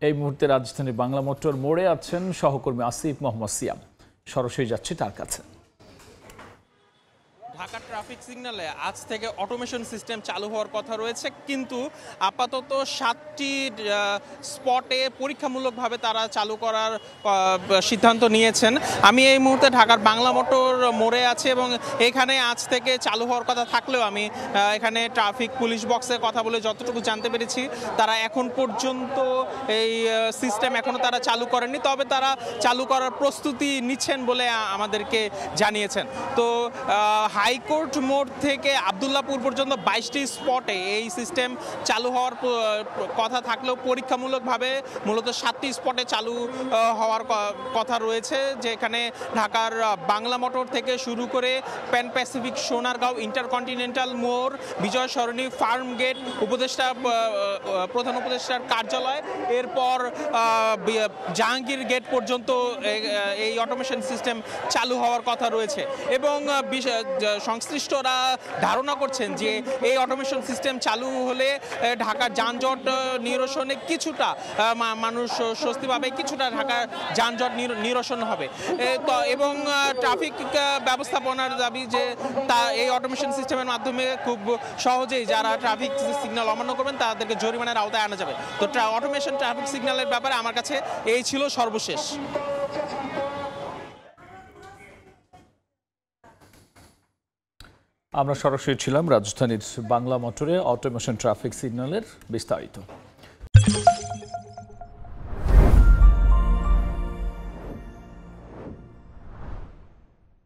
এই মুহূর্তে রাজধানীর বাংলা মোটর মোড়ে আছেন সহকর্মী আসিফ মোহাম্মদ সিয়াম। সরাসরি যাচ্ছি তার কাছে। ঢাকা ট্রাফিক সিগন্যালে আজ থেকে অটোমেশন সিস্টেম চালু হওয়ার কথা রয়েছে, কিন্তু আপাতত 7টি স্পটে পরীক্ষামূলকভাবে তারা চালু করার সিদ্ধান্ত নিয়েছেন। আমি এই মুহূর্তে ঢাকার বাংলা মোটর মোড়ে আছি এবং এখানে আজ থেকে চালু হওয়ার কথা থাকলেও আমি এখানে ট্রাফিক পুলিশ বক্সে কথা বলে যতটুকু জানতে পেরেছি তারা এখন পর্যন্ত এই সিস্টেম এখনও তারা চালু করেননি, তবে তারা চালু করার প্রস্তুতি নিচ্ছেন বলে আমাদেরকে জানিয়েছেন। তো হাইকোর্ট মোড় থেকে আবদুল্লাপুর পর্যন্ত 22টি স্পটে এই সিস্টেম চালু হওয়ার কথা থাকলেও পরীক্ষামূলকভাবে মূলত 7টি স্পটে চালু হওয়ার কথা রয়েছে, যেখানে ঢাকার বাংলা মোটর থেকে শুরু করে প্যান প্যাসিফিক, সোনারগাঁও, ইন্টারকন্টিনেন্টাল মোড়, বিজয় সরণি, ফার্ম গেট, প্রধান উপদেষ্টার কার্যালয়, এরপর জাহাঙ্গীর গেট পর্যন্ত এই অটোমেশন সিস্টেম চালু হওয়ার কথা রয়েছে। এবং সংশ্লিষ্টরা ধারণা করছেন যে এই অটোমেশন সিস্টেম চালু হলে ঢাকার যানজট নিরসনে কিছুটা মানুষ স্বস্তি পাবে, কিছুটা ঢাকার যানজট নিরসন হবে। এবং ট্রাফিক ব্যবস্থাপনার দাবি যে এই অটোমেশন সিস্টেমের মাধ্যমে খুব সহজেই যারা ট্রাফিক সিগন্যাল অমান্য করবেন তাদেরকে জরিমানার আওতায় আনা যাবে। তো অটোমেশন ট্রাফিক সিগন্যালের ব্যাপারে আমার কাছে এই ছিল সর্বশেষ। আমরা সরাসরি ছিলাম রাজধানীর বাংলা মোটরে অটোমেশন ট্রাফিক সিগন্যালের বিস্তারিত।